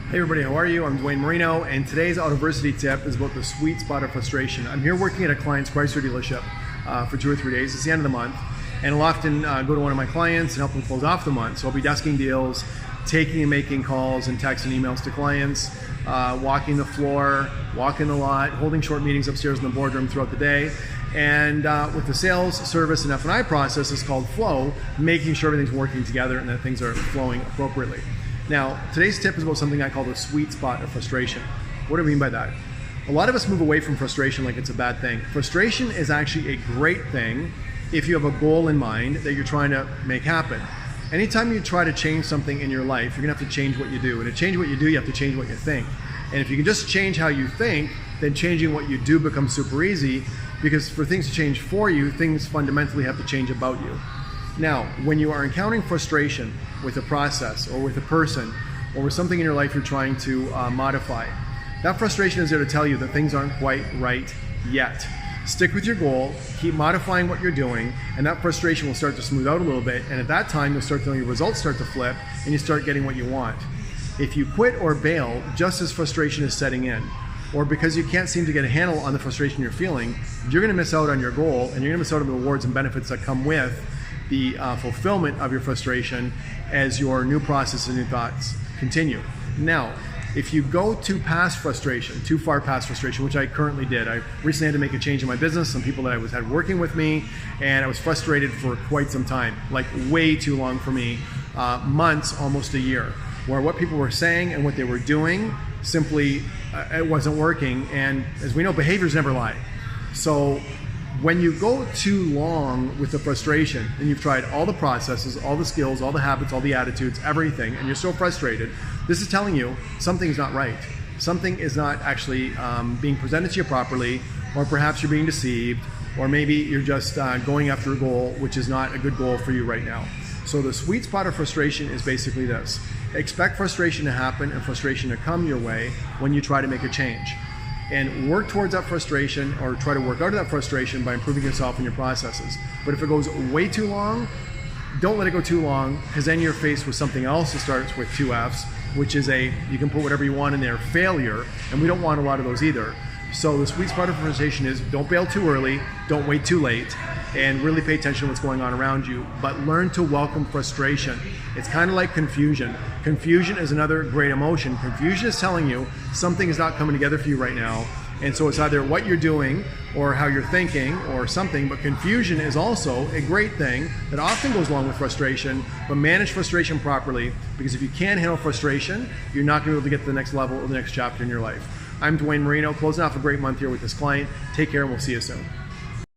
Hey everybody, how are you? I'm Duane Marino, and today's Autoversity tip is about the sweet spot of frustration. I'm here working at a client's Chrysler dealership for 2 or 3 days. It's the end of the month, and I'll often go to one of my clients and help them close off the month. So I'll be desking deals, taking and making calls and texts and emails to clients, walking the floor, walking the lot, holding short meetings upstairs in the boardroom throughout the day. And with the sales, service, and F&I process, it's called flow, making sure everything's working together and that things are flowing appropriately. Now, today's tip is about something I call the sweet spot of frustration. What do I mean by that? A lot of us move away from frustration like it's a bad thing. Frustration is actually a great thing if you have a goal in mind that you're trying to make happen. Anytime you try to change something in your life, you're gonna have to change what you do. And to change what you do, you have to change what you think. And if you can just change how you think, then changing what you do becomes super easy, because for things to change for you, things fundamentally have to change about you. Now, when you are encountering frustration with a process or with a person or with something in your life you're trying to modify, that frustration is there to tell you that things aren't quite right yet. Stick with your goal, keep modifying what you're doing, and that frustration will start to smooth out a little bit, and at that time you'll start feeling your results start to flip and you start getting what you want. If you quit or bail just as frustration is setting in, or because you can't seem to get a handle on the frustration you're feeling, you're gonna miss out on your goal, and you're gonna miss out on the rewards and benefits that come with the fulfillment of your frustration as your new process and new thoughts continue. Now, if you go too past frustration, too far past frustration, which I currently did. I recently had to make a change in my business, some people that I had working with me, and I was frustrated for quite some time, like way too long for me, months, almost a year, where what people were saying and what they were doing simply, it wasn't working. And as we know, behaviors never lie. So when you go too long with the frustration and you've tried all the processes, all the skills, all the habits, all the attitudes, everything, and you're so frustrated, this is telling you something's not right. Something is not actually being presented to you properly, or perhaps you're being deceived, or maybe you're just going after a goal which is not a good goal for you right now. So the sweet spot of frustration is basically this. Expect frustration to happen and frustration to come your way when you try to make a change. And work towards that frustration, or try to work out of that frustration by improving yourself and your processes. But if it goes way too long, don't let it go too long, because then you're faced with something else that starts with 2 F's, which is you can put whatever you want in there, failure, and we don't want a lot of those either. So the sweet spot of frustration is don't bail too early, don't wait too late, and really pay attention to what's going on around you, but learn to welcome frustration. It's kind of like confusion. Confusion is another great emotion. Confusion is telling you something is not coming together for you right now, and so it's either what you're doing or how you're thinking or something, but confusion is also a great thing that often goes along with frustration, but manage frustration properly, because if you can't handle frustration, you're not going to be able to get to the next level or the next chapter in your life. I'm Duane Marino, closing off a great month here with this client. Take care, and we'll see you soon.